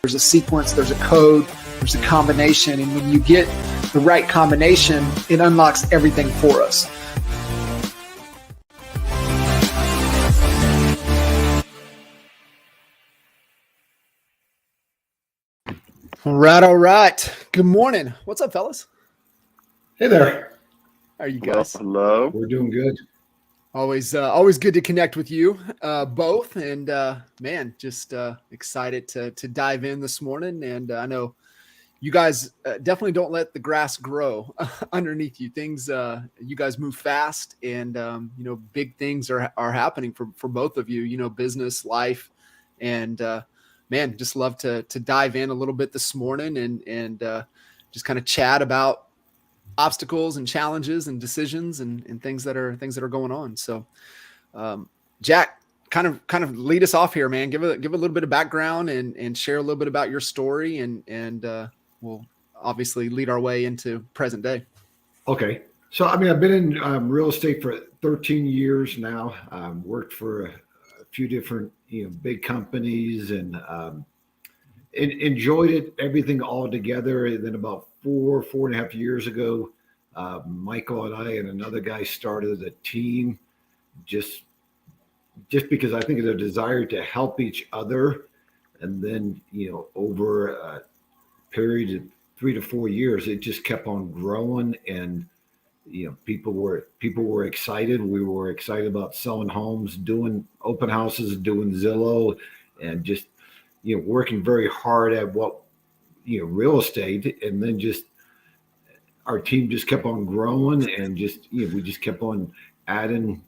There's a sequence, there's a code, there's a combination. And when you get the right combination, it unlocks everything for us. All right. Good morning. What's up, fellas? Hey there. How are you guys? Hello. We're doing good. Always good to connect with you both. And man, just excited to dive in this morning. And I know you guys definitely don't let the grass grow underneath you. Things, you guys move fast, and big things are happening for both of you. Business, life, and man, just love to dive in a little bit this morning and just kind of chat about obstacles and challenges and decisions and things that are going on. So, Jack, kind of lead us off here, man. Give a little bit of background and share a little bit about your story, and we'll obviously lead our way into present day. Okay. So, I've been in real estate for 13 years now. Worked for a few different, big companies, and enjoyed it, everything all together. And then about 4.5 years ago, Michael and I and another guy started a team just because I think of the desire to help each other. And then, over a period of 3 to 4 years, it just kept on growing, and people were excited. We were excited about selling homes, doing open houses, doing Zillow, and just working very hard at what real estate. And then just our team just kept on growing, and we just kept on adding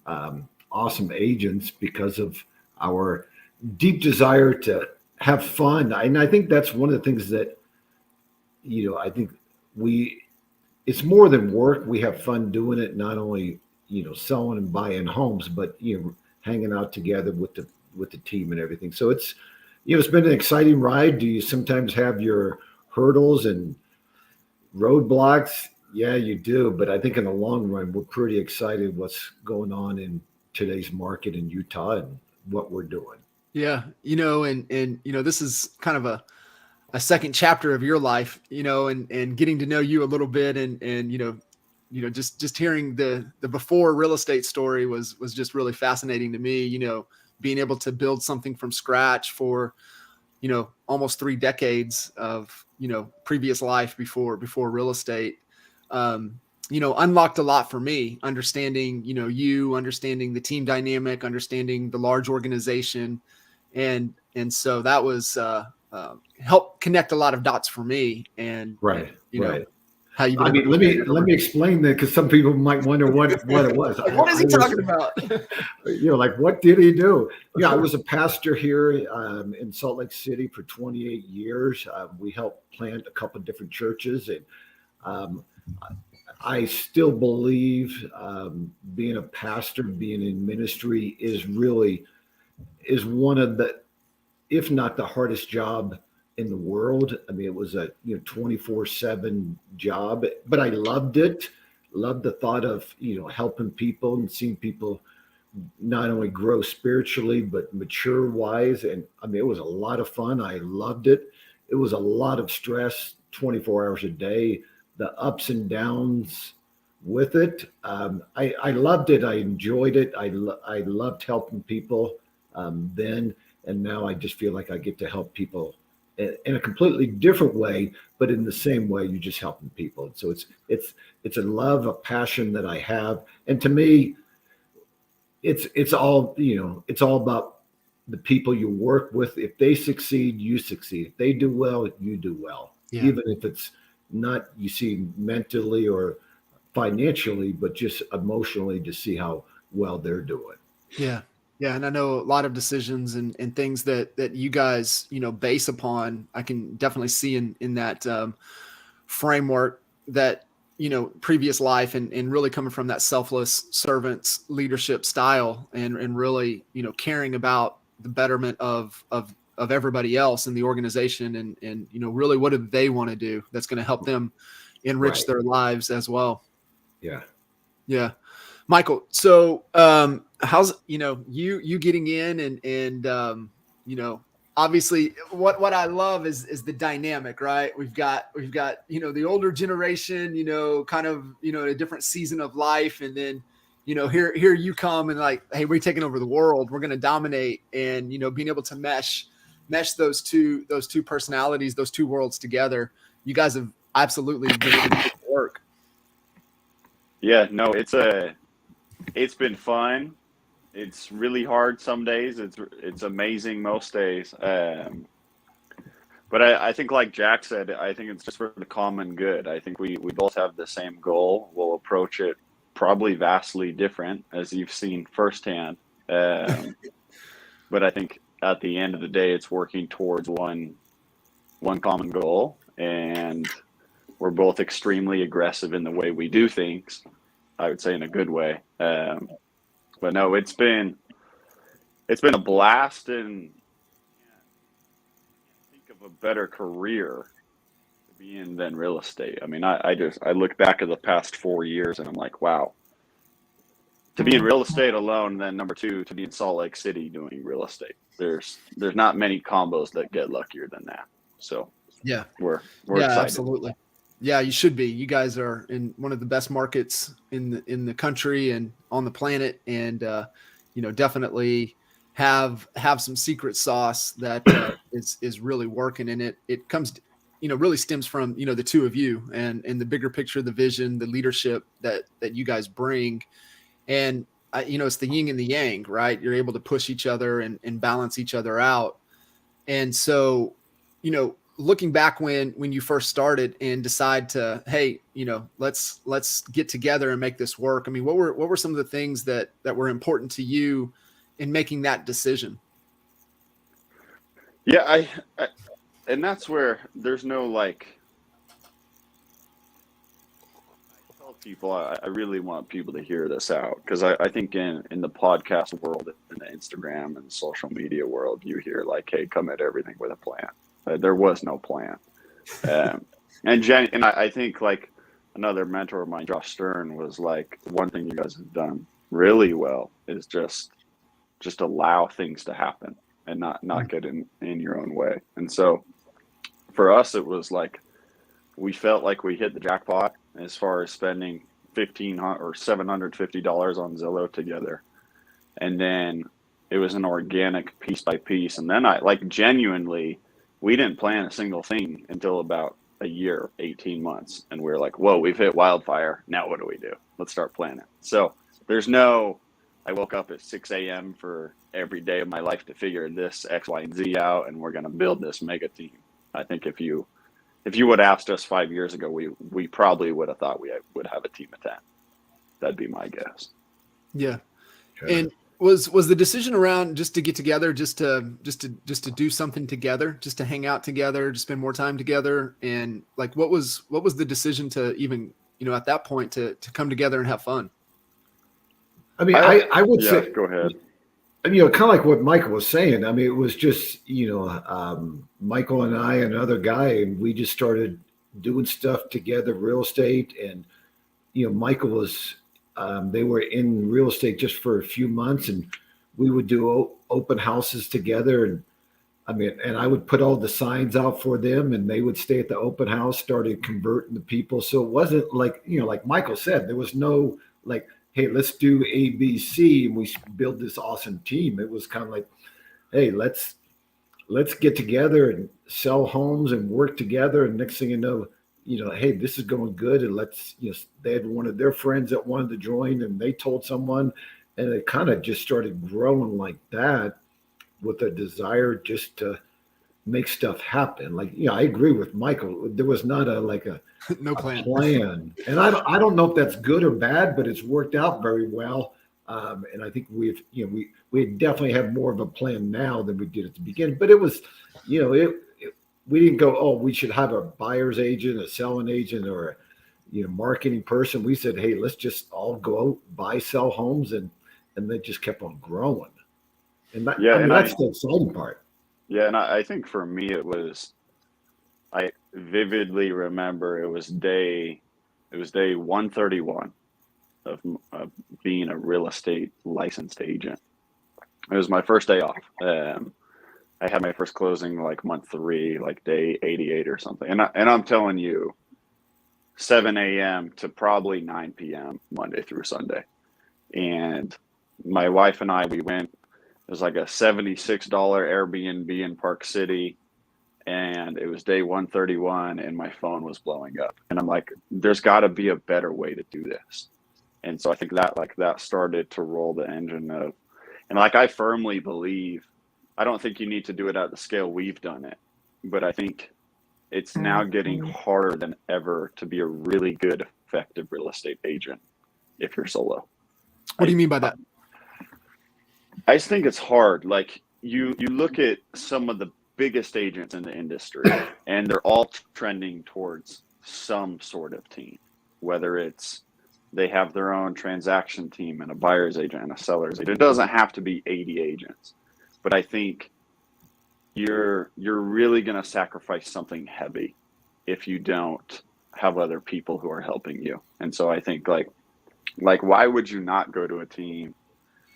awesome agents because of our deep desire to have fun. And I think that's one of the things that I think it's more than work. We have fun doing it, not only selling and buying homes, but hanging out together with the team and everything. So it's it's been an exciting ride. Do you sometimes have your hurdles and roadblocks? Yeah, you do. But I think in the long run, we're pretty excited what's going on in today's market in Utah and what we're doing. Yeah, and this is kind of a second chapter of your life, and getting to know you a little bit, and just hearing the before real estate story was just really fascinating to me. Being able to build something from scratch for almost 3 decades of previous life before real estate, unlocked a lot for me. Understanding understanding the team dynamic, understanding the large organization, and so that was help connect a lot of dots for me. And right. How you? Let me explain that, because some people might wonder what it was. What is he talking about? Like, what did he do? Yeah, I was a pastor here in Salt Lake City for 28 years. We helped plant a couple of different churches, and I still believe being a pastor, being in ministry is one of the, if not the hardest job in the world. It was a 24/7 job, but I loved it. Loved the thought of helping people and seeing people not only grow spiritually but mature wise. And it was a lot of fun. I loved it. It was a lot of stress, 24 hours a day, the ups and downs with it. I loved it. I enjoyed it. I loved helping people then, and now I just feel like I get to help people in a completely different way, but in the same way. You're just helping people. And so it's a love, a passion that I have. And to me, it's all about the people you work with. If they succeed, you succeed. If they do well, you do well. Yeah. Even if it's not, you see, mentally or financially, but just emotionally, to see how well they're doing. Yeah. Yeah. And I know a lot of decisions and things that you guys, base upon, I can definitely see in that framework that, previous life and really coming from that selfless servant's leadership style and really, caring about the betterment of everybody else in the organization and really what do they want to do that's going to help them enrich their lives as well. Yeah. Yeah. Michael, so how's you getting in and obviously what I love is the dynamic, right? We've got, the older generation, kind of, a different season of life. And then, here you come and like, hey, we're taking over the world. We're going to dominate. And, being able to mesh those two personalities, those two worlds together. You guys have absolutely been able to make it work. Yeah, no, it's been fun. It's really hard some days. It's amazing most days. But I think, like Jack said, I think it's just for the common good. I think we both have the same goal. We'll approach it probably vastly different, as you've seen firsthand. But I think at the end of the day, it's working towards one common goal, and we're both extremely aggressive in the way we do things. I would say in a good way. But no, it's been a blast, and think of a better career to be in than real estate. I mean, I look back at the past 4 years and I'm like, wow, to be in real estate alone, then number two, to be in Salt Lake City doing real estate. There's not many combos that get luckier than that. So Yeah, we're excited. Absolutely. Yeah, you should be. You guys are in one of the best markets in the country and on the planet, and definitely have some secret sauce that is really working. And it comes, really stems from the two of you and the bigger picture, the vision, the leadership that you guys bring, and it's the yin and the yang, right? You're able to push each other and balance each other out, and so looking back when you first started and decide to, hey, let's get together and make this work. I mean, what were some of the things that were important to you in making that decision? Yeah, I and that's where there's no like. I tell people I really want people to hear this out, because I think in the podcast world, in the Instagram and social media world, you hear like, hey, come at everything with a plan. There was no plan. And I think like another mentor of mine, Josh Stern, was like, one thing you guys have done really well is just allow things to happen and not get in your own way. And so for us, it was like we felt like we hit the jackpot as far as spending $1,500 or $750 on Zillow together. And then it was an organic piece by piece. And then I like genuinely, we didn't plan a single thing until about a year, 18 months. And we were like, whoa, we've hit wildfire. Now what do we do? Let's start planning. So there's no, I woke up at 6 a.m. for every day of my life to figure this X, Y, and Z out, and we're going to build this mega team. I think if you would have asked us 5 years ago, we probably would have thought we would have a team of 10. That'd be my guess. Yeah. Okay. And was the decision around just to get together, just to do something together, just to hang out together, to spend more time together? And like, what was the decision to even, at that point to come together and have fun? I mean, I would say, go ahead. kind of like what Michael was saying. I mean, it was just, Michael and I and another guy, and we just started doing stuff together, real estate. And, Michael was, they were in real estate just for a few months, and we would do open houses together. And I mean, and I would put all the signs out for them, and they would stay at the open house, started converting the people. So it wasn't like, like Michael said, there was no like, hey, let's do A, B, C, and we build this awesome team. It was kind of like, hey, let's get together and sell homes and work together. And next thing you know, hey, this is going good. And let's, they had one of their friends that wanted to join, and they told someone, and it kind of just started growing like that, with a desire just to make stuff happen. Like, I agree with Michael. There was not a no plan. Plan. And I don't know if that's good or bad, but it's worked out very well. And I think we definitely have more of a plan now than we did at the beginning. But it was, we didn't go, oh, we should have a buyer's agent, a selling agent, or a marketing person. We said, hey, let's just all go out, buy, sell homes, and they just kept on growing. And that, that's the exciting part. Yeah, and I think for me it was, I vividly remember it was day 131 of being a real estate licensed agent. It was my first day off. I had my first closing like month 3, like day 88 or something. And I'm telling you, 7 a.m. to probably 9 p.m. Monday through Sunday. And my wife and I, we went, it was like a $76 Airbnb in Park City. And it was day 131 and my phone was blowing up. And I'm like, there's got to be a better way to do this. And so I think that started to roll the engine of, and like I firmly believe, I don't think you need to do it at the scale we've done it, but I think it's now getting harder than ever to be a really good, effective real estate agent if you're solo. What do you mean by that? I just think it's hard. Like you look at some of the biggest agents in the industry and they're all trending towards some sort of team, whether it's they have their own transaction team and a buyer's agent and a seller's agent. It doesn't have to be 80 agents, but I think you're really going to sacrifice something heavy if you don't have other people who are helping you. And so I think like why would you not go to a team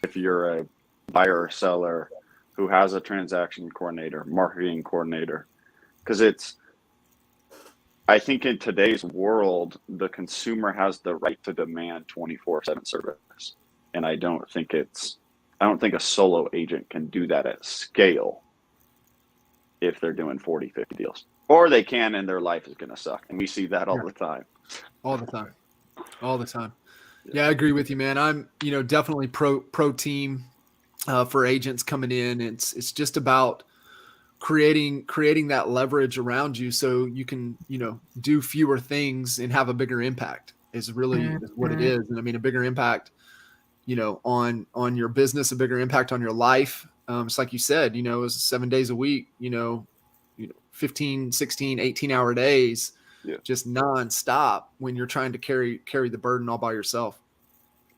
if you're a buyer or seller who has a transaction coordinator, marketing coordinator? Because I think in today's world, the consumer has the right to demand 24/7 service. And I don't think a solo agent can do that at scale if they're doing 40, 50 deals. Or they can and their life is going to suck. And we see that all the time. All the time. All the time. Yeah, I agree with you, man. I'm, definitely pro team for agents coming in. It's just about creating that leverage around you so you can, do fewer things and have a bigger impact is what it is. And I mean, a bigger impact, on your business, a bigger impact on your life. It's like you said, it was 7 days a week, 15, 16, 18-hour days, just nonstop when you're trying to carry the burden all by yourself.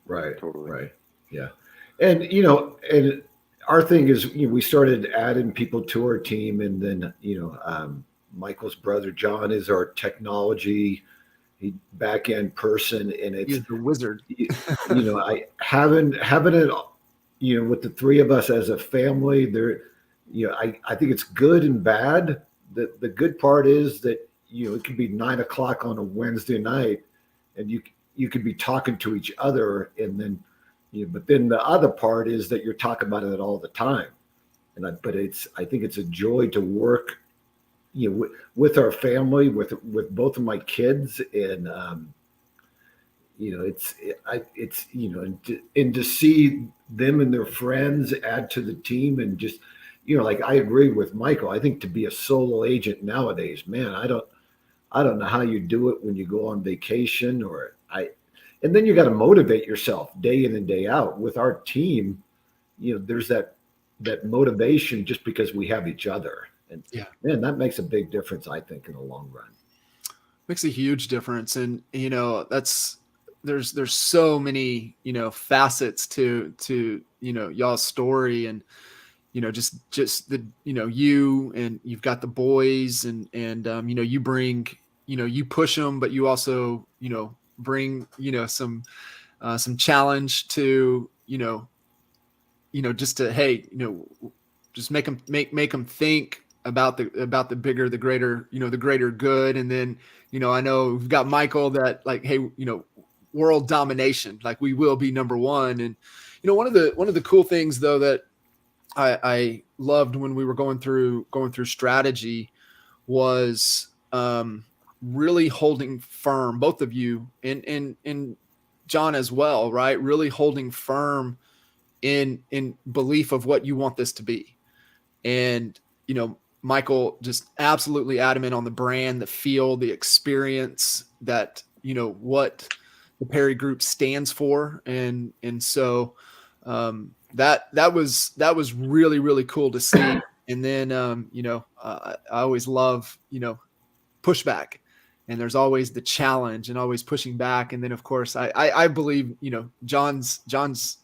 Right. Totally. Right. Yeah. And, and our thing is, we started adding people to our team, and then, Michael's brother, John, is our technology back end person. And it's He's the wizard. I having it, with the three of us as a family there, I think it's good and bad. The good part is that, it could be 9 o'clock on a Wednesday night and you could be talking to each other, and then, but then the other part is that you're talking about it all the time. But I think it's a joy to work, with our family, with both of my kids, and and to see them and their friends add to the team, and just, like I agree with Michael. I think to be a solo agent nowadays, man, I don't know how you do it when you go on vacation, and then you got to motivate yourself day in and day out. With our team, there's that motivation just because we have each other. And man, that makes a big difference, I think, in the long run. Makes a huge difference. And, there's so many, facets to, y'all's story, and, just the, you, and you've got the boys, and you bring, you push them, but you also, bring, some challenge to, just to, hey, just make them think about the bigger, the greater, the greater good. And then, I know we've got Michael that, like, hey, world domination, like we will be number one. And, one of the cool things though, that I loved when we were going through strategy was, really holding firm, both of you and John as well, right? Really holding firm in belief of what you want this to be. And, Michael just absolutely adamant on the brand, the feel, the experience, that, what the Perry Group stands for. And so, that was really, really cool to see. And then, I always love, pushback, and there's always the challenge and always pushing back. And then of course I believe, John's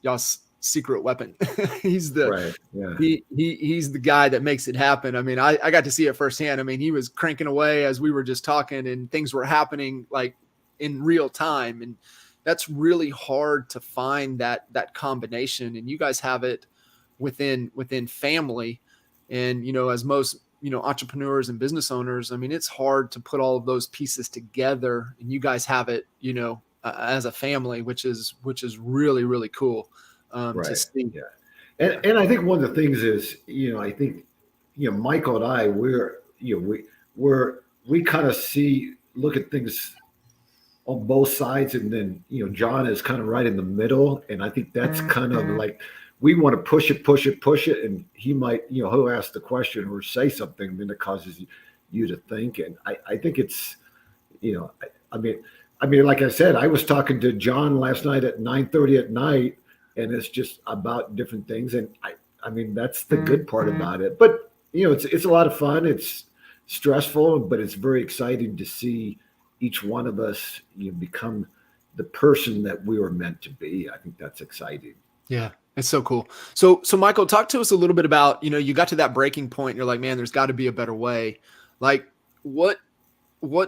y'all's secret weapon. He's the, right. Yeah. He's the guy that makes it happen. I mean, I got to see it firsthand. I mean, he was cranking away as we were just talking, and things were happening like in real time. And that's really hard to find that combination. And you guys have it within family. And, as most, entrepreneurs and business owners, I mean, it's hard to put all of those pieces together, and you guys have it, as a family, which is really, really cool to Right. see. Yeah. And I think one of the things is, I think, Michael and I, we kind of look at things on both sides, and then John is kind of right in the middle, and I think that's kind of like we want to push it, and he might he'll ask the question or say something, then it causes you to think, and I think it's I mean like I said, I was talking to John last night at 9:30 at night, and it's just about different things, and I mean that's the good part about it, but it's a lot of fun, it's stressful, but it's very exciting to see each one of us become the person that we were meant to be. I think that's exciting. Yeah, it's so cool. So Michael, talk to us a little bit about, you got to that breaking point and you're like, man, there's got to be a better way. Like what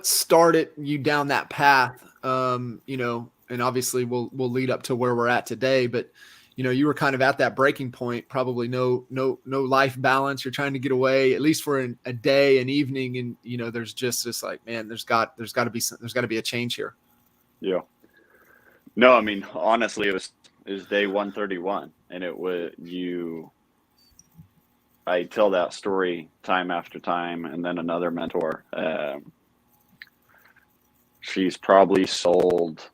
started you down that path? And obviously we'll lead up to where we're at today, but you were kind of at that breaking point, probably no life balance. You're trying to get away at least for a day, an evening. And, there's just this like, man, there's got to be a change here. Yeah. No, I mean, honestly, it was day 131, and I tell that story time after time. And then another mentor, she's probably sold,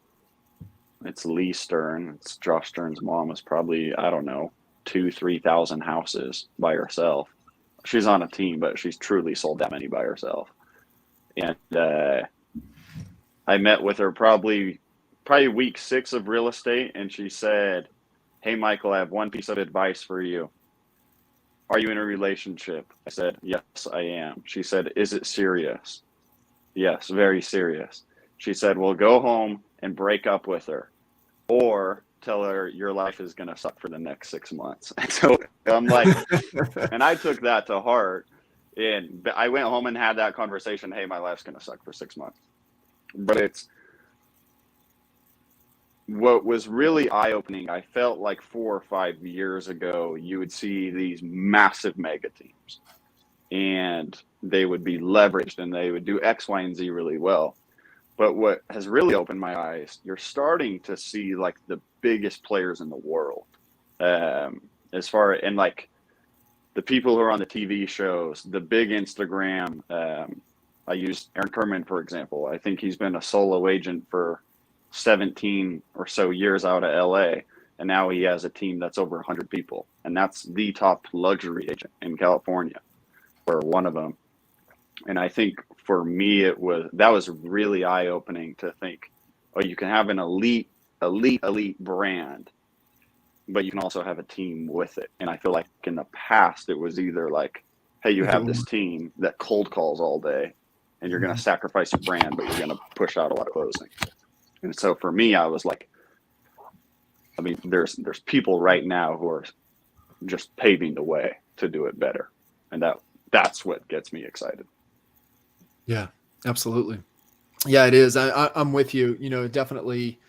it's Lee Stern, it's Josh Stern's mom, is probably, I don't know, 2,000-3,000 houses by herself. She's on a team, but she's truly sold that many by herself. And I met with her probably week 6 of real estate, and she said, "Hey, Michael, I have one piece of advice for you. Are you in a relationship?" I said, "Yes, I am." She said, "Is it serious?" "Yes, very serious." She said, "Well, go home and break up with her, or tell her your life is going to suck for the next 6 months." And so I'm like, and I took that to heart, and I went home and had that conversation. Hey, my life's going to suck for 6 months. But it's what was really eye-opening. I felt like 4 or 5 years ago, you would see these massive mega teams, and they would be leveraged and they would do X, Y, and Z really well. But what has really opened my eyes, you're starting to see like the biggest players in the world, as far, and like the people who are on the TV shows, the big Instagram. I use Aaron Kerman, for example. I think he's been a solo agent for 17 or so years out of LA, and now he has a team that's over 100 people, and that's the top luxury agent in California, or one of them. And I think for me, that was really eye-opening to think, oh, you can have an elite brand, but you can also have a team with it. And I feel like in the past, it was either like, hey, you have this team that cold calls all day, and you're going to sacrifice your brand, but you're going to push out a lot of closings. And so for me, I was like, I mean, there's people right now who are just paving the way to do it better. And that's what gets me excited. Yeah, absolutely. Yeah, it is. I'm with you. Definitely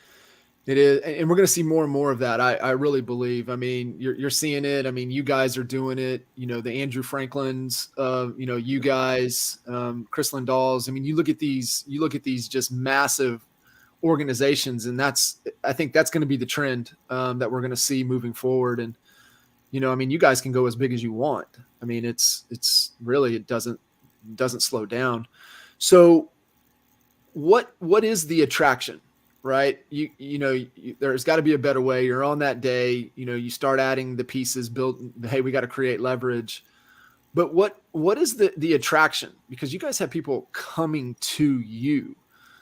it is. And we're going to see more and more of that. I really believe. I mean, you're seeing it. I mean, you guys are doing it, the Andrew Franklins, you guys, Chris Lindahl's. I mean, you look at these just massive organizations, and I think that's going to be the trend that we're going to see moving forward. And, I mean, you guys can go as big as you want. I mean, it's really, it doesn't slow down. So what is the attraction, right? There's got to be a better way. You're on that day, you start adding the pieces, hey, we got to create leverage. But what is the attraction? Because you guys have people coming to you.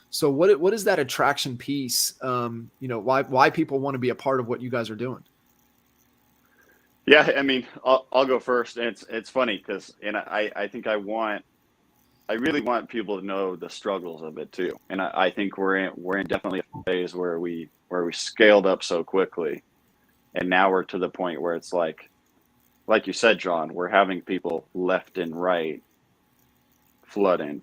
So what is that attraction piece? Why people want to be a part of what you guys are doing? Yeah, I mean, I'll go first. And it's funny because, and I think I really want people to know the struggles of it too. And I think we're in definitely a phase where we scaled up so quickly, and now we're to the point where it's like you said, John, we're having people left and right flood in,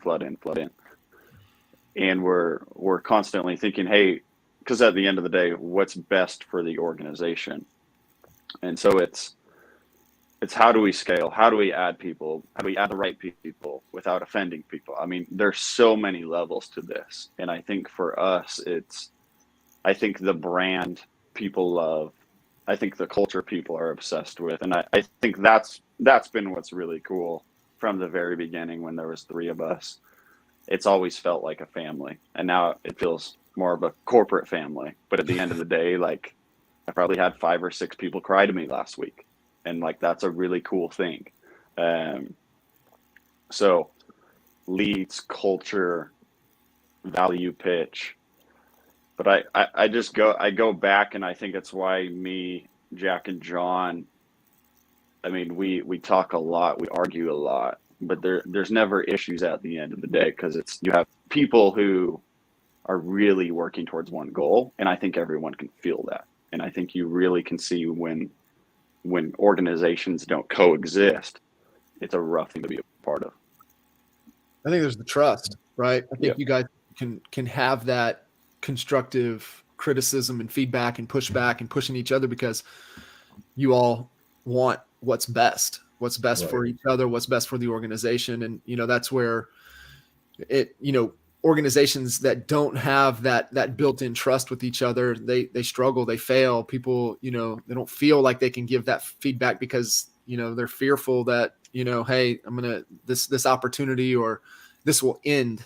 and we're constantly thinking, hey, because at the end of the day, what's best for the organization? And so it's how do we scale? How do we add people? How do we add the right people without offending people? I mean, there's so many levels to this. And I think for us, I think the brand people love. I think the culture people are obsessed with. And I think that's been what's really cool from the very beginning when there was 3 of us. It's always felt like a family. And now it feels more of a corporate family. But at the end of the day, like, I probably had 5 or 6 people cry to me last week. And like, that's a really cool thing. So leads, culture, value pitch. But I just go back, and I think it's why me, Jack, and John, I mean, we talk a lot, we argue a lot, but there's never issues at the end of the day, because you have people who are really working towards one goal, and I think everyone can feel that. And I think you really can see when organizations don't coexist, it's a rough thing to be a part of. I think there's the trust, right? I think Yeah. you guys can have that constructive criticism and feedback and pushback and pushing each other, because you all want what's best Right. for each other, what's best for the organization. And, that's where organizations that don't have that built-in trust with each other, they struggle, they fail. People, they don't feel like they can give that feedback because, they're fearful that, hey, this opportunity or this will end.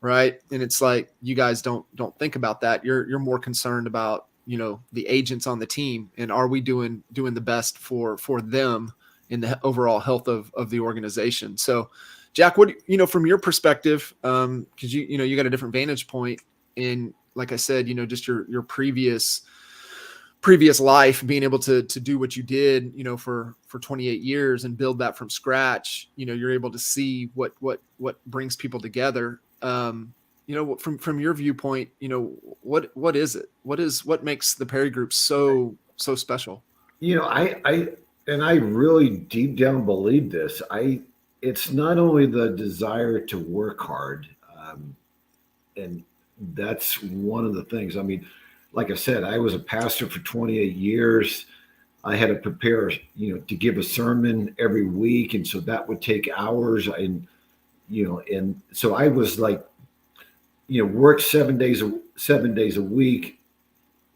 Right. And it's like, you guys don't think about that. You're more concerned about, the agents on the team, and are we doing the best for them in the overall health of the organization. So Jack, what, from your perspective, cause you got a different vantage point, and like I said, just your previous life, being able to do what you did, for 28 years and build that from scratch, you're able to see what brings people together. From your viewpoint, what is it? What makes the Perry Group so special? I really deep down believe this. It's not only the desire to work hard, and that's one of the things. I mean, like I said, I was a pastor for 28 years. I had to prepare, to give a sermon every week, and so that would take hours. And so I was like, work 7 days a week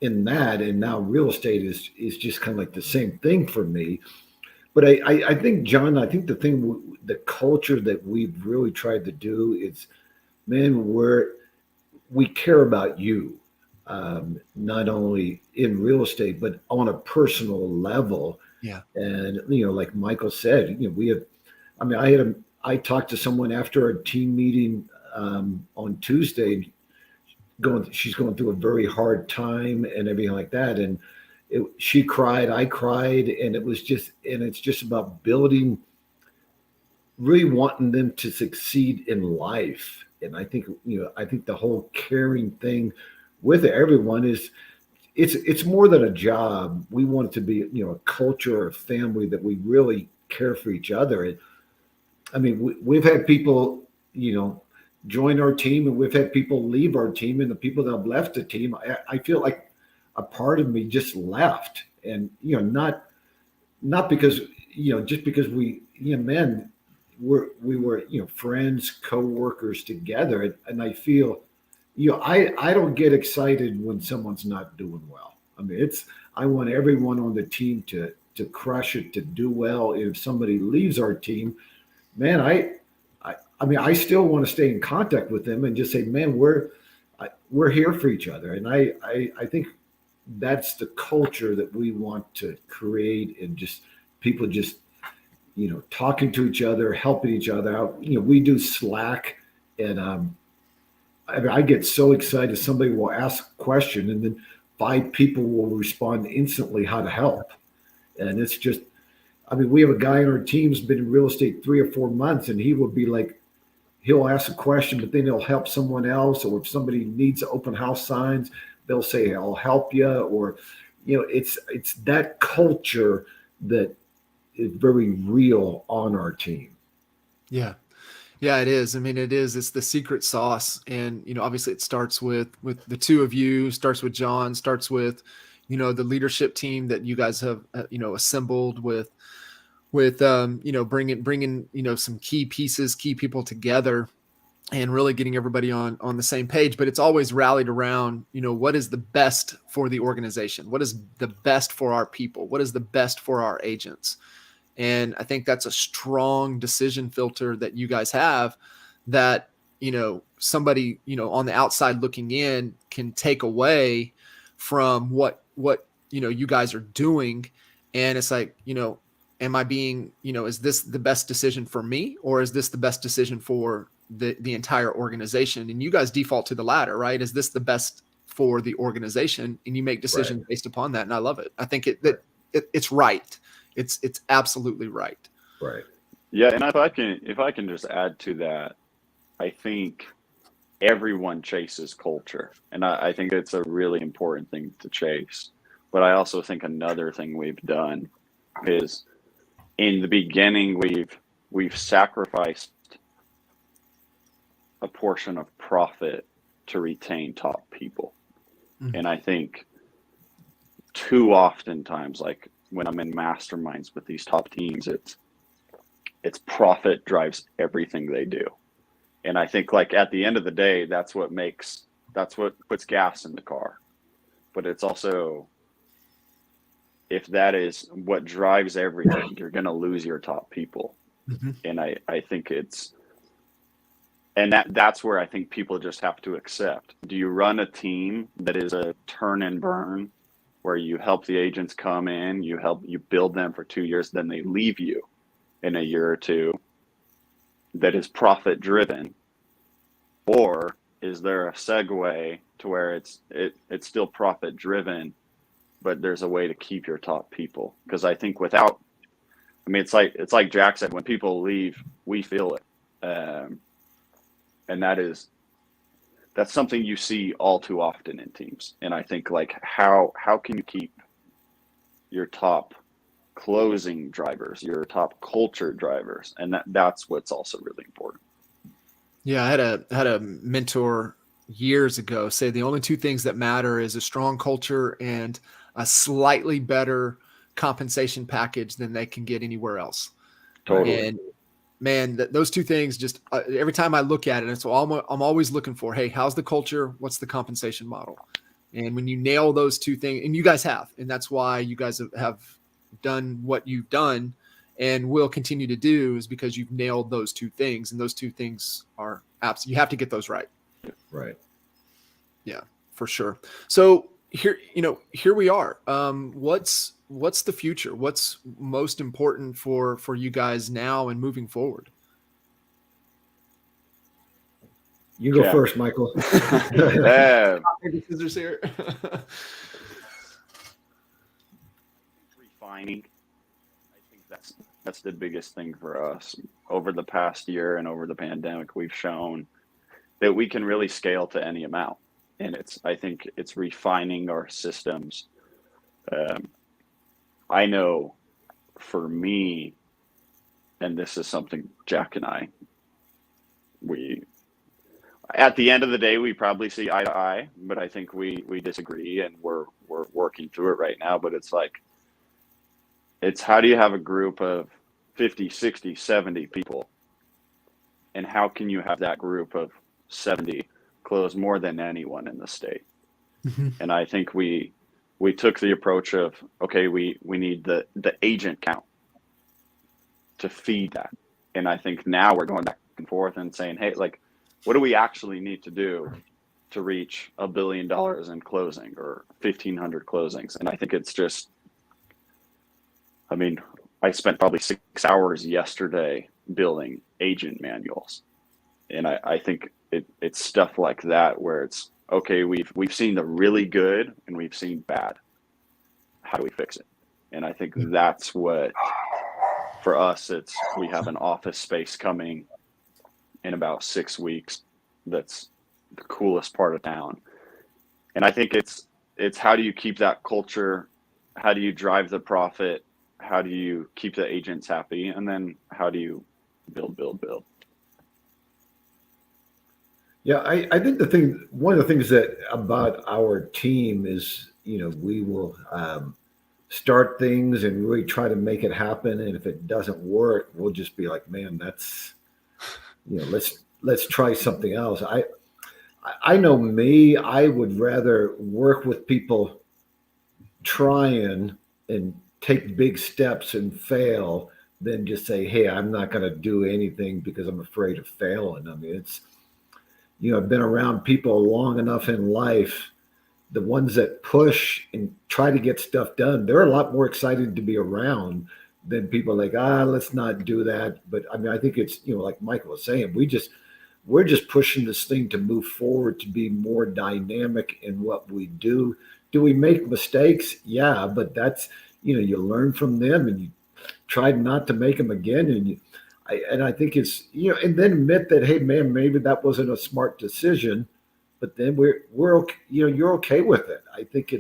in that, and now real estate is just kind of like the same thing for me. But I think, John, the culture that we've really tried to do is, man, we care about you, not only in real estate but on a personal level. Yeah. And like Michael said, we have. I mean, I talked to someone after our team meeting on Tuesday. She's going through a very hard time and everything like that, and she cried, I cried, and it's just about building, really wanting them to succeed in life. And I think the whole caring thing with everyone is, it's more than a job. We want it to be, a culture or a family that we really care for each other. And I mean, we've had people, join our team, and we've had people leave our team, and the people that have left the team, I feel like a part of me just left. And, not because, just because we were, friends, co-workers together. And I feel, I don't get excited when someone's not doing well. I mean, I want everyone on the team to crush it, to do well. If somebody leaves our team, man, I mean, I still want to stay in contact with them and just say, man, we're here for each other. And I think that's the culture that we want to create, and just people just, talking to each other, helping each other out. We do Slack, and I mean, I get so excited. Somebody will ask a question, and then 5 people will respond instantly how to help. And it's just, I mean, we have a guy on our team who's been in real estate 3 or 4 months, and he will be like, he'll ask a question, but then he'll help someone else. Or if somebody needs open house signs, they'll say, I'll help you. Or, it's that culture that is very real on our team. Yeah. Yeah, it is. I mean, it's the secret sauce. And, obviously it starts with the 2 of you, starts with John, starts with, the leadership team that you guys have, assembled with with bringing some key pieces, key people together, and really getting everybody on the same page. But it's always rallied around, what is the best for the organization? What is the best for our people? What is the best for our agents? And I think that's a strong decision filter that you guys have, that, somebody, on the outside looking in can take away from what, you guys are doing. And it's like, am I being, is this the best decision for me, or is this the best decision for the entire organization? And you guys default to the latter, right? Is this the best for the organization? And you make decisions based upon that. And I love it. I think it's right. It's absolutely right. Right. Yeah, and if I can just add to that, I think everyone chases culture, and I think it's a really important thing to chase. But I also think another thing we've done is, in the beginning, we've sacrificed a portion of profit to retain top people. Mm-hmm. And I think too often times, like when I'm in masterminds with these top teams, it's profit drives everything they do. And I think, like, at the end of the day, that's what puts gas in the car. But it's also, if that is what drives everything, you're going to lose your top people. Mm-hmm. And I think that's where I think people just have to accept. Do you run a team that is a turn and burn, where you help the agents come in, you build them for 2 years, then they leave you in a year or two, that is profit driven? Or is there a segue to where it's still profit driven, but there's a way to keep your top people? Because I think it's like Jack said, when people leave, we feel it. And that's something you see all too often in teams. And I think, like, how can you keep your top closing drivers, your top culture drivers? And that's what's also really important. Yeah, I had a mentor years ago say the only two things that matter is a strong culture and a slightly better compensation package than they can get anywhere else. Totally. And man, those two things, just every time I look at it, and so I'm always looking for, hey, how's the culture? What's the compensation model? And when you nail those two things, and you guys have, and that's why you guys have done what you've done and will continue to do, is because you've nailed those two things. And those two things are absolutely, you have to get those right. Right. Yeah, for sure. So here we are. What's the future? What's most important for you guys now and moving forward? You go first, Michael. Scissors here. Refining. I think that's the biggest thing for us. Over the past year and over the pandemic, we've shown that we can really scale to any amount. And I think it's refining our systems. I know for me, and this is something Jack and I, at the end of the day, we probably see eye to eye, but I think we disagree, and we're working through it right now. But it's how do you have a group of 50, 60, 70 people, and how can you have that group of 70 close more than anyone in the state? Mm-hmm. And I think we took the approach of, okay, we need the agent count to feed that. And I think now we're going back and forth and saying, hey, like, what do we actually need to do to reach $1 billion in closing or 1,500 closings? And I think it's just, I spent probably 6 hours yesterday building agent manuals. And I think it's stuff like that where it's, okay, we've seen the really good and we've seen bad. How do we fix it? And I think that's what, for us, we have an office space coming in about 6 weeks. That's the coolest part of town. And I think it's how do you keep that culture? How do you drive the profit? How do you keep the agents happy? And then how do you build? Yeah, I think one of the things that about our team is, we will start things and really try to make it happen. And if it doesn't work, we'll just be like, man, that's, let's try something else. I know me, I would rather work with people trying and take big steps and fail than just say, hey, I'm not going to do anything because I'm afraid of failing. I mean, I've been around people long enough in life. The ones that push and try to get stuff done, they're a lot more excited to be around than people like, let's not do that. But I mean, I think it's, like Michael was saying, we're just pushing this thing to move forward, to be more dynamic in what we do. Do we make mistakes? Yeah, but that's, you learn from them and you try not to make them again. And I think it's, and then admit that, hey man, maybe that wasn't a smart decision, but then we're okay, you're okay with it. I think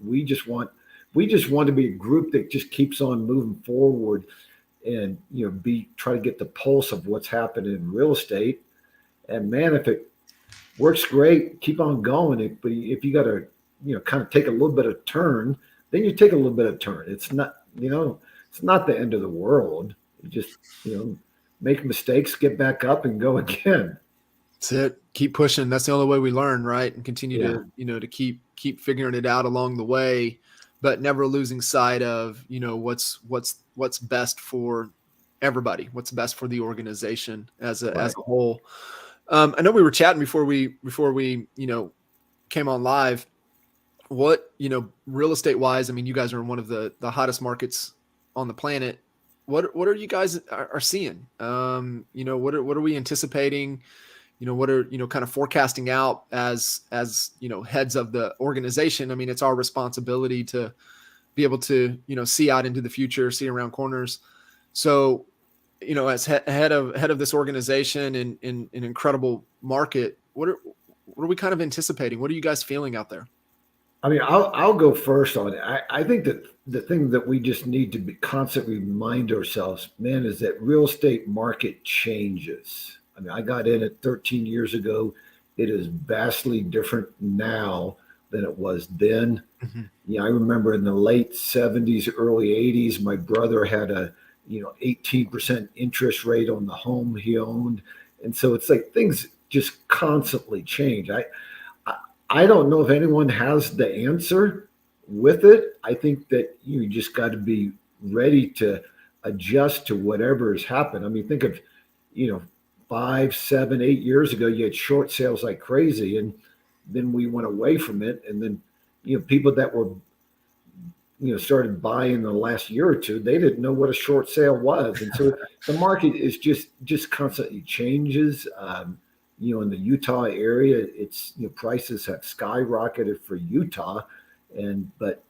we just want to be a group that just keeps on moving forward and, try to get the pulse of what's happening in real estate. And man, if it works great, keep on going. But if you got to, kind of take a little bit of turn, then you take a little bit of turn. It's not, it's not the end of the world. You just, make mistakes, get back up and go again. That's it. Keep pushing. That's the only way we learn, right? And continue to, to keep figuring it out along the way, but never losing sight of, what's best for everybody, what's best for the organization as a whole. I know we were chatting before we, came on live. What, real estate wise, I mean, you guys are in one of the hottest markets on the planet. What are you guys are seeing? What are we anticipating? What are, kind of forecasting out as, heads of the organization? I mean, it's our responsibility to be able to, see out into the future, see around corners. So, as head of this organization in an incredible market, what are we kind of anticipating? What are you guys feeling out there? I mean, I'll go first on it. I think that the thing that we just need to be constantly remind ourselves, man, is that real estate market changes. I mean, I got in it 13 years ago. It is vastly different now than it was then. Mm-hmm. Yeah, I remember in the late 70s, early 80s, my brother had a 18% interest rate on the home he owned. And so it's like things just constantly change. I don't know if anyone has the answer with it. I think that you just got to be ready to adjust to whatever has happened. I mean, think of, 5, 7, 8 years ago, you had short sales like crazy, and then we went away from it. And then, people that were, started buying in the last year or two, they didn't know what a short sale was. And so the market is just constantly changes. In the Utah area, it's, prices have skyrocketed for Utah, but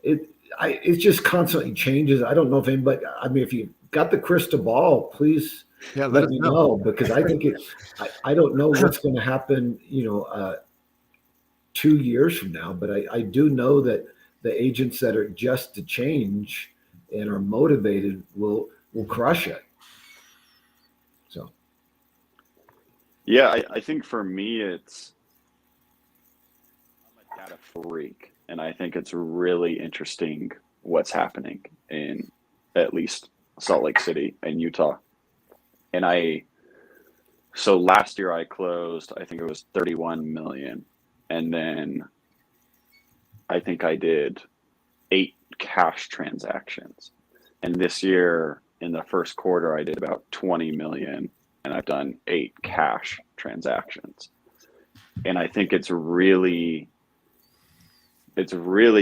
it just constantly changes. I don't know if anybody, I mean, if you got the crystal ball, please let me know, because I think I don't know what's going to happen, 2 years from now, but I do know that the agents that are just to change and are motivated will crush it. So. Yeah, I think for me, I'm a data freak, and I think it's really interesting what's happening in at least Salt Lake City and Utah. And so last year I closed, I think it was 31 million. And then I think I did 8 cash transactions. And this year in the first quarter, I did about 20 million. And I've done 8 cash transactions. And I think it's really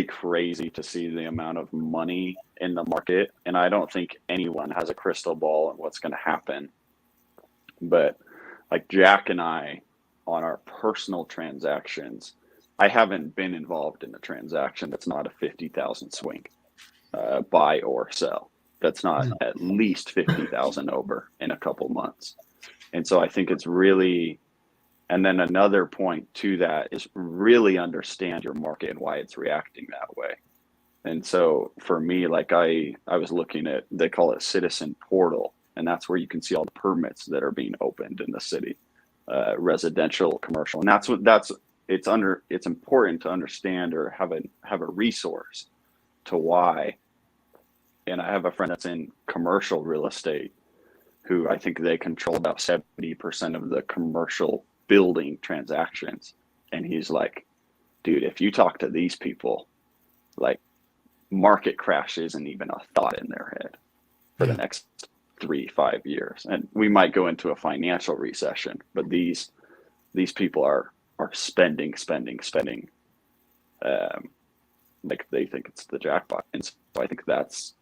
crazy to see the amount of money in the market. And I don't think anyone has a crystal ball on what's going to happen. But like Jack and I, on our personal transactions, I haven't been involved in a transaction that's not a 50,000 swing, buy or sell. That's not at least 50,000 over in a couple months. And so I think it's really, and then another point to that is really understand your market and why it's reacting that way. And so for me, like I was looking at, they call it Citizen Portal, and that's where you can see all the permits that are being opened in the city, residential, commercial. And it's important to understand or have a resource to why. And I have a friend that's in commercial real estate who I think they control about 70% of the commercial building transactions. And he's like, dude, if you talk to these people, like, market crash isn't even a thought in their head for the next 3-5 years. And we might go into a financial recession, but these people are spending, like they think it's the jackpot. And so I think that's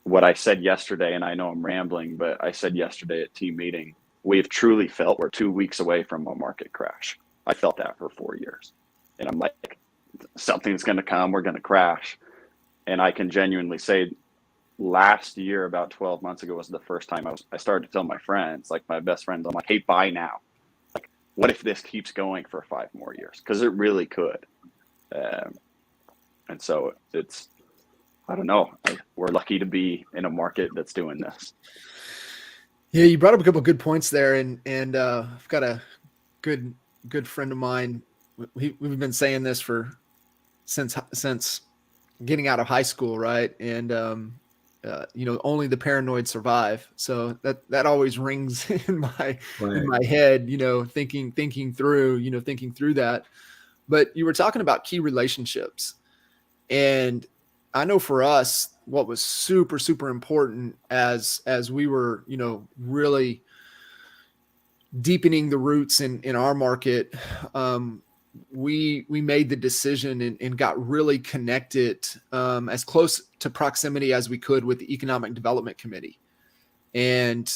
what I said yesterday. And I know I'm rambling, but I said yesterday at team meeting, we've truly felt we're 2 weeks away from a market crash. I felt that for 4 years. And I'm like, something's going to come, we're going to crash. And I can genuinely say last year, about 12 months ago, was the first time I started to tell my friends, like my best friends, I'm like, hey, buy now. Like, what if this keeps going for 5 more years? Because it really could. And so it's, I don't know, we're lucky to be in a market that's doing this. Yeah, you brought up a couple of good points there, and I've got a good friend of mine. We've been saying this since getting out of high school, right? And only the paranoid survive. So that always rings in my head. Thinking through that. But you were talking about key relationships, and I know for us, what was super, super important as we were, really deepening the roots in our market, we made the decision and got really connected, as close to proximity as we could with the Economic Development Committee. And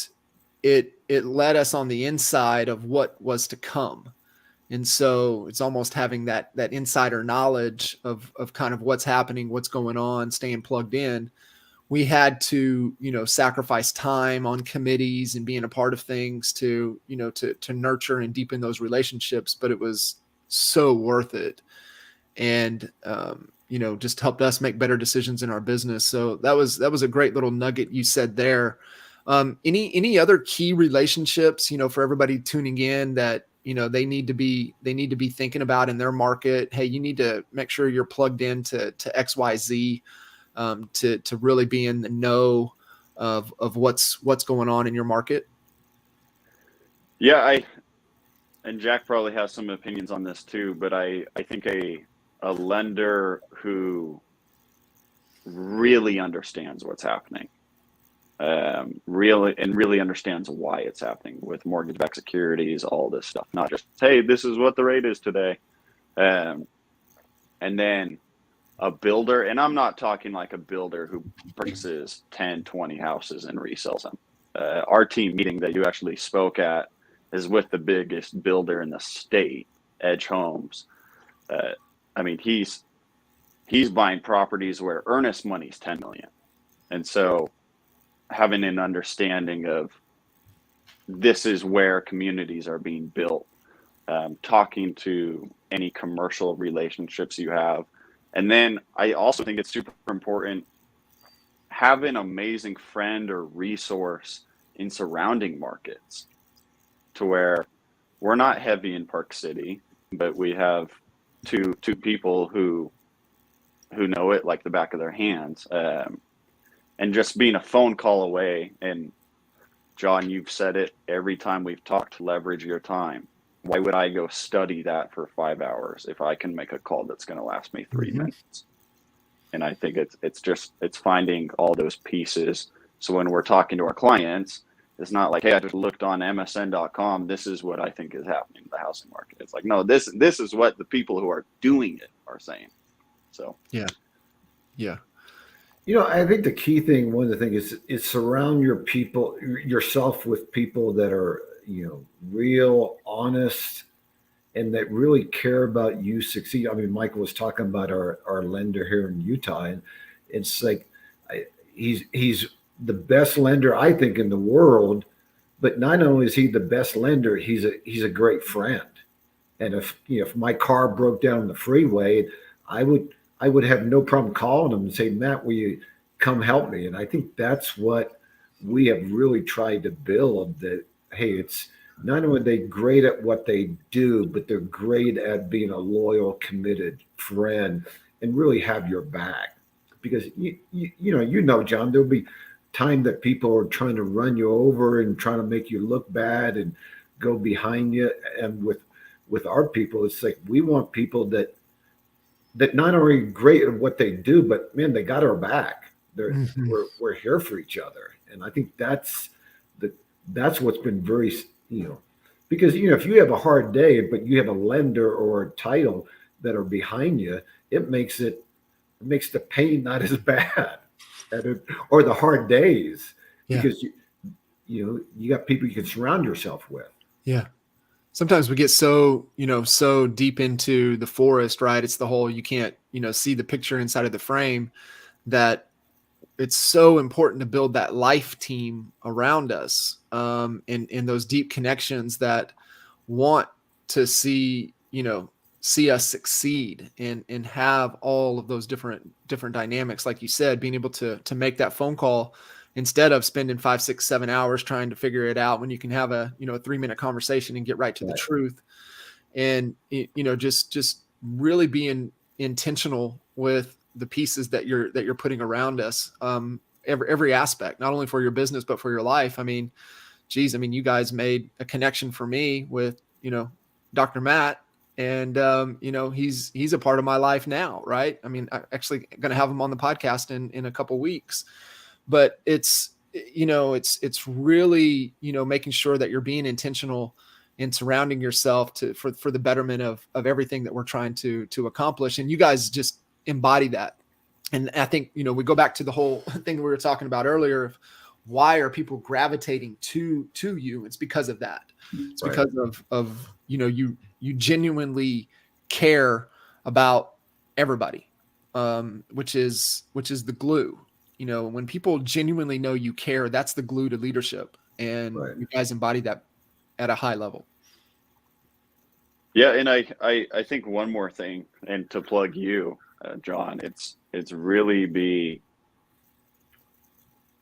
it led us on the inside of what was to come. And so it's almost having that insider knowledge of kind of what's happening, what's going on, staying plugged in. We had to, sacrifice time on committees and being a part of things to nurture and deepen those relationships. But it was so worth it. And, just helped us make better decisions in our business. So that was a great little nugget you said there. Any other key relationships, for everybody tuning in that, they need to be thinking about in their market? Hey, you need to make sure you're plugged into XYZ, to really be in the know of what's going on in your market. Yeah, and Jack probably has some opinions on this too, but I think a lender who really understands what's happening, really understands why it's happening with mortgage-backed securities, all this stuff, not just, hey, this is what the rate is today. And then a builder, and I'm not talking like a builder who purchases 10, 20 houses and resells them. Our team meeting that you actually spoke at is with the biggest builder in the state, Edge Homes. I mean, he's buying properties where earnest money is 10 million. And so having an understanding of this is where communities are being built, talking to any commercial relationships you have. And then I also think it's super important, have an amazing friend or resource in surrounding markets to where we're not heavy in Park City, but we have two people who know it like the back of their hands. And just being a phone call away. And John, you've said it every time we've talked, leverage your time. Why would I go study that for 5 hours if I can make a call that's going to last me 3 minutes? And I think it's finding all those pieces. So when we're talking to our clients, it's not like, hey, I just looked on MSN.com. This is what I think is happening in the housing market. It's like, no, this is what the people who are doing it are saying. So yeah. I think the key thing, one of the things is surround yourself with people that are, real, honest, and that really care about you succeed. I mean, Michael was talking about our lender here in Utah, and it's like he's the best lender, I think, in the world. But not only is he the best lender, he's a great friend. And if my car broke down the freeway, I would have no problem calling him and say, Matt, will you come help me? And I think that's what we have really tried to build, that, hey, it's not only are they great at what they do, but they're great at being a loyal, committed friend and really have your back. Because you know, John, there'll be time that people are trying to run you over and trying to make you look bad and go behind you. And with our people, it's like we want people that not only great at what they do, but man, they got our back. Mhm. We're here for each other, and I think the that's what's been very, you know, because if you have a hard day, but you have a lender or a title that are behind you, it makes the pain not as bad, or the hard days, Yeah. because you got people you can surround yourself with. Yeah. Sometimes we get so, so deep into the forest, right? It's the whole, you can't, see the picture inside of the frame, that it's so important to build that life team around us, in those deep connections that want to see us succeed, and have all of those different dynamics. Like you said, being able to make that phone call instead of spending 5, 6, 7 hours trying to figure it out, when you can have a 3-minute conversation and get right to the Right. truth. And just really being intentional with the pieces that you're putting around us, every aspect, not only for your business but for your life. I mean, geez, you guys made a connection for me with Dr. Matt, and he's a part of my life now, right? I'm actually going to have him on the podcast in a couple weeks. But it's really making sure that you're being intentional in surrounding yourself for the betterment of everything that we're trying to accomplish. And you guys just embody that. And I think we go back to the whole thing that we were talking about earlier of why are people gravitating to you. It's because of that. It's Right. because of you genuinely care about everybody, which is the glue. When people genuinely know you care, that's the glue to leadership. And Right. you guys embody that at a high level. Yeah, and I think one more thing, and to plug you, John, it's really be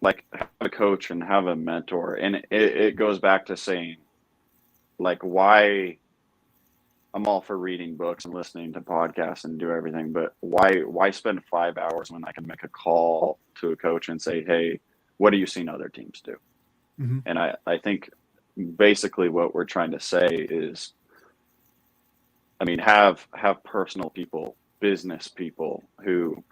like, have a coach and have a mentor, and it goes back to saying, like, why I'm all for reading books and listening to podcasts and do everything, but why spend 5 hours when I can make a call to a coach and say, hey, what are you seeing other teams do? Mm-hmm. And I think basically what we're trying to say is, have personal people, business people who,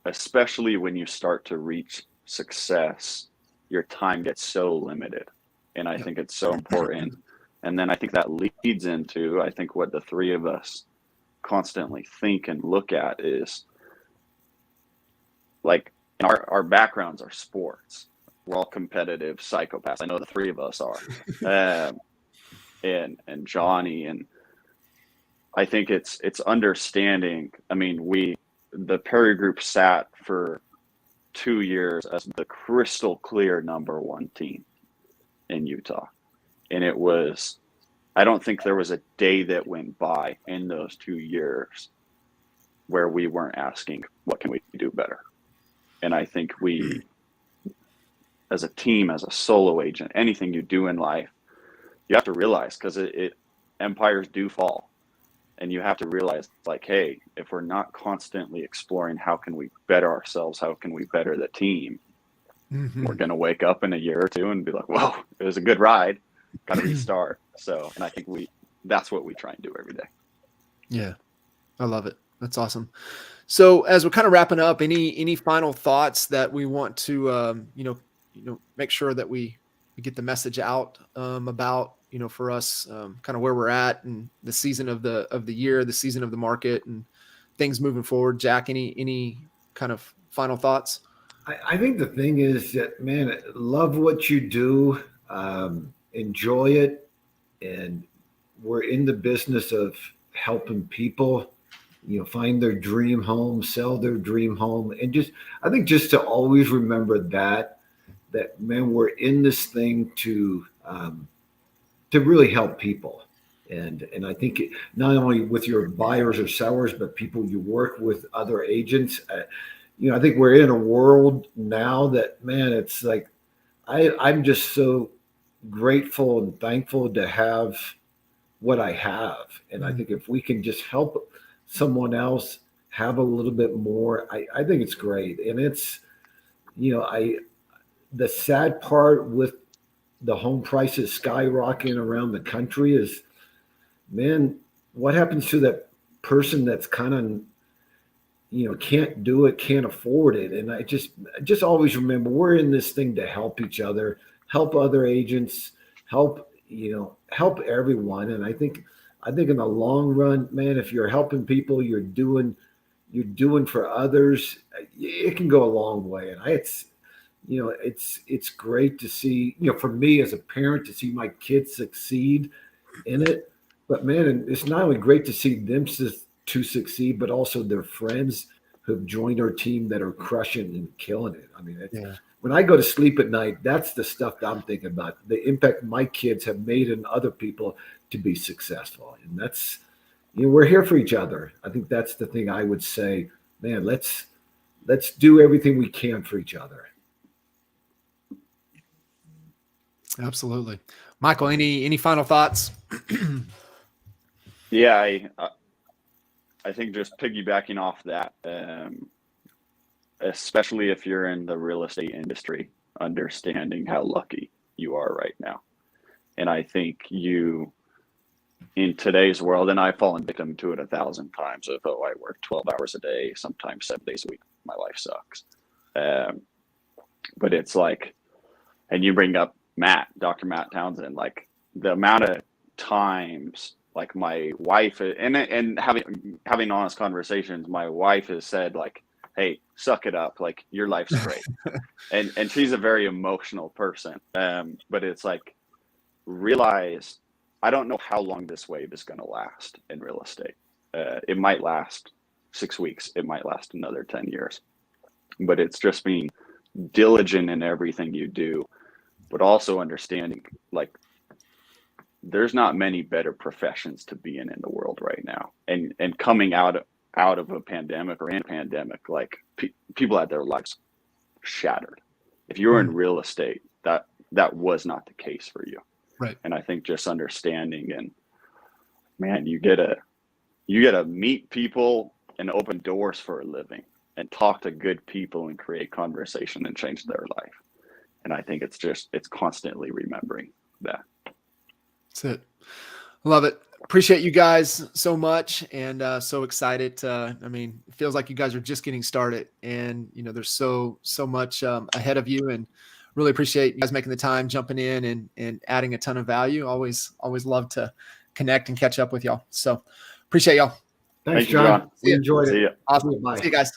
especially when you start to reach success, your time gets so limited. And I think it's so important. And then I think that leads into, I think what the three of us constantly think and look at is, like, our backgrounds are sports. We're all competitive psychopaths. I know the three of us are. And Johnny, and I think it's understanding. The Perry Group sat for 2 years as the crystal clear number one team in Utah. And it was, I don't think there was a day that went by in those 2 years where we weren't asking, what can we do better? And I think we, as a team, as a solo agent, anything you do in life, you have to realize, because empires do fall. And you have to realize, like, hey, if we're not constantly exploring how can we better ourselves, how can we better the team, Mm-hmm. we're going to wake up in a year or two and be like, whoa, it was a good ride. Got to restart. So, and I think that's what we try and do every day. Yeah, I love it. That's awesome. So as we're kind of wrapping up, any final thoughts that we want to, make sure that we get the message out, about, for us, kind of where we're at and the season of the year, the season of the market, and things moving forward. Jack, any kind of final thoughts? I think the thing is that, man, love what you do, enjoy it, and we're in the business of helping people, find their dream home, sell their dream home, and I think just to always remember that man, we're in this thing to really help people, and I think not only with your buyers or sellers, but people you work with, other agents. I think we're in a world now that, man, it's like I'm just so grateful and thankful to have what I have. And I think if we can just help someone else have a little bit more, I think it's great. And it's, the sad part with the home prices skyrocketing around the country is, man, what happens to that person that's kind of, can't do it, can't afford it? And I just always remember, we're in this thing to help each other, help other agents, help everyone. And I think in the long run, man, if you're helping people, you're doing for others, it can go a long way. And it's great to see, for me as a parent, to see my kids succeed in it. But man, it's not only great to see them to succeed, but also their friends who've joined our team that are crushing and killing it. I mean, when I go to sleep at night, that's the stuff that I'm thinking about, the impact my kids have made in other people to be successful. And that's, we're here for each other. I think that's the thing I would say, man, let's do everything we can for each other. Absolutely. Michael, any final thoughts? Yeah, I think just piggybacking off that, especially if you're in the real estate industry, understanding how lucky you are right now. And I think in today's world, and I've fallen victim to it 1,000 times of, I work 12 hours a day, sometimes 7 days a week. My life sucks. But it's like, and you bring up Dr. Matt Townsend, like the amount of times, like my wife, and having honest conversations, my wife has said, like, hey, suck it up, like your life's great. and she's a very emotional person. But it's like, realize, I don't know how long this wave is going to last in real estate. It might last 6 weeks. It might last another 10 years. But it's just being diligent in everything you do, but also understanding, like, there's not many better professions to be in the world right now. And coming out of a pandemic or in a pandemic, like people had their lives shattered. If you were in real estate, that was not the case for you. Right. And I think just understanding, and man, you get to meet people and open doors for a living and talk to good people and create conversation and change their life. And I think it's constantly remembering that. That's it. Love it. Appreciate you guys so much, and so excited. I mean, it feels like you guys are just getting started, and there's so much ahead of you, and really appreciate you guys making the time, jumping in and adding a ton of value. Always love to connect and catch up with y'all. So appreciate y'all. Thanks, John. We enjoyed it. See ya. Awesome. Bye. See you guys.